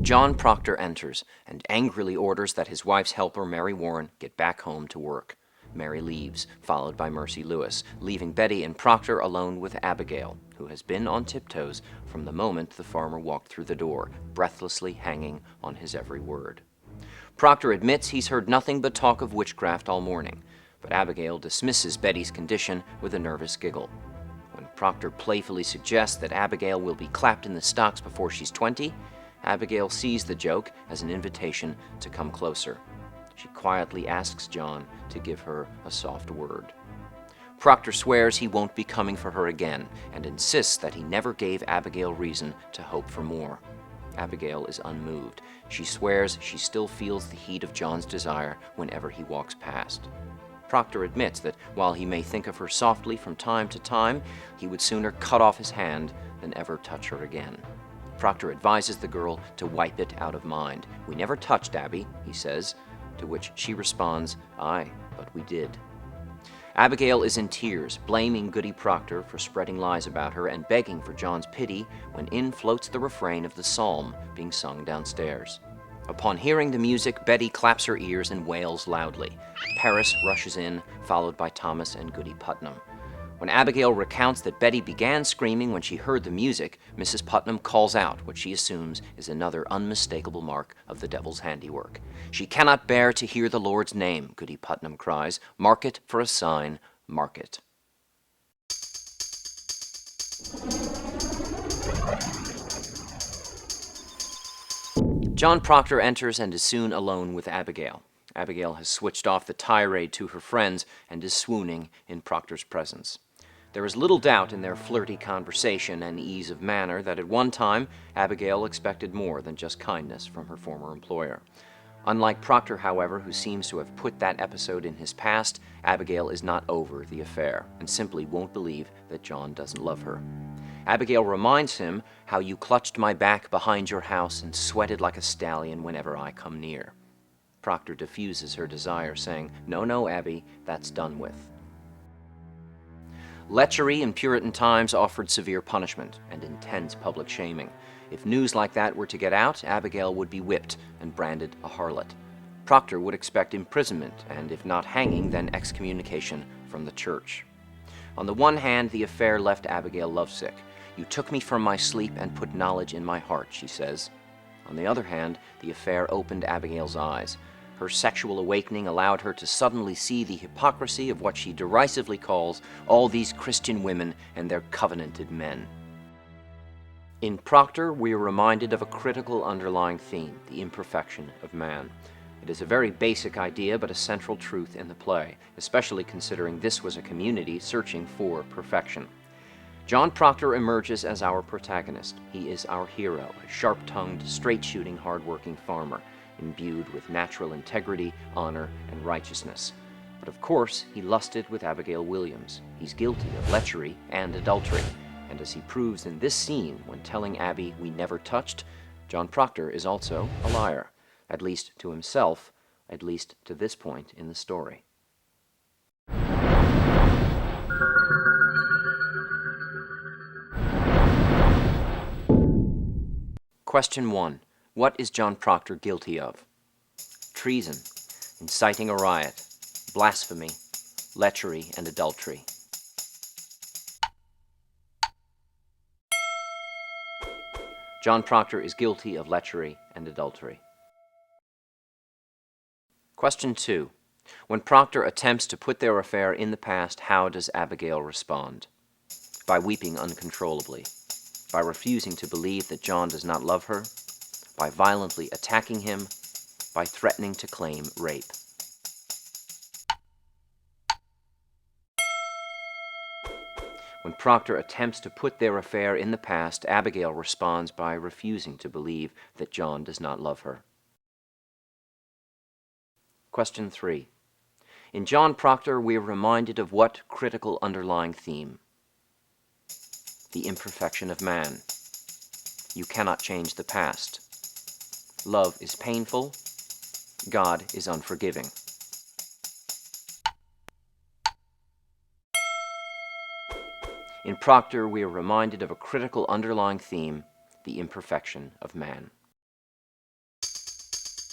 John Proctor enters and angrily orders that his wife's helper, Mary Warren, get back home to work. Mary leaves, followed by Mercy Lewis, leaving Betty and Proctor alone with Abigail, who has been on tiptoes from the moment the farmer walked through the door, breathlessly hanging on his every word. Proctor admits he's heard nothing but talk of witchcraft all morning, but Abigail dismisses Betty's condition with a nervous giggle. When Proctor playfully suggests that Abigail will be clapped in the stocks before she's 20, Abigail sees the joke as an invitation to come closer. She quietly asks John to give her a soft word. Proctor swears he won't be coming for her again and insists that he never gave Abigail reason to hope for more. Abigail is unmoved. She swears she still feels the heat of John's desire whenever he walks past. Proctor admits that while he may think of her softly from time to time, he would sooner cut off his hand than ever touch her again. Proctor advises the girl to wipe it out of mind. "We never touched Abby," he says, to which she responds, "Aye, but we did." Abigail is in tears, blaming Goody Proctor for spreading lies about her and begging for John's pity when in floats the refrain of the psalm being sung downstairs. Upon hearing the music, Betty claps her ears and wails loudly. Paris rushes in, followed by Thomas and Goody Putnam. When Abigail recounts that Betty began screaming when she heard the music, Mrs. Putnam calls out what she assumes is another unmistakable mark of the devil's handiwork. "She cannot bear to hear the Lord's name," Goody Putnam cries. "Mark it for a sign, mark it." John Proctor enters and is soon alone with Abigail. Abigail has switched off the tirade to her friends and is swooning in Proctor's presence. There is little doubt in their flirty conversation and ease of manner that at one time Abigail expected more than just kindness from her former employer. Unlike Proctor, however, who seems to have put that episode in his past, Abigail is not over the affair and simply won't believe that John doesn't love her. Abigail reminds him how you clutched my back behind your house and sweated like a stallion whenever I come near. Proctor diffuses her desire, saying, No, Abby, that's done with." Lechery in Puritan times offered severe punishment and intense public shaming. If news like that were to get out, Abigail would be whipped and branded a harlot. Proctor would expect imprisonment, and if not hanging, then excommunication from the church. On the one hand, the affair left Abigail lovesick. "You took me from my sleep and put knowledge in my heart," she says. On the other hand, the affair opened Abigail's eyes. Her sexual awakening allowed her to suddenly see the hypocrisy of what she derisively calls all these Christian women and their covenanted men. In Proctor, we are reminded of a critical underlying theme, the imperfection of man. It is a very basic idea, but a central truth in the play, especially considering this was a community searching for perfection. John Proctor emerges as our protagonist. He is our hero, a sharp-tongued, straight-shooting, hard-working farmer, imbued with natural integrity, honor, and righteousness. But of course, he lusted with Abigail Williams. He's guilty of lechery and adultery, and as he proves in this scene when telling Abby we never touched, John Proctor is also a liar, at least to himself, at least to this point in the story. Question 1. What is John Proctor guilty of? Treason, inciting a riot, blasphemy, lechery, and adultery. John Proctor is guilty of lechery and adultery. Question 2. When Proctor attempts to put their affair in the past, how does Abigail respond? By weeping uncontrollably, by refusing to believe that John does not love her, by violently attacking him, by threatening to claim rape. When Proctor attempts to put their affair in the past, Abigail responds by refusing to believe that John does not love her. Question 3. In John Proctor, we are reminded of what critical underlying theme? The imperfection of man. You cannot change the past. Love is painful. God is unforgiving. In Proctor, we are reminded of a critical underlying theme, the imperfection of man.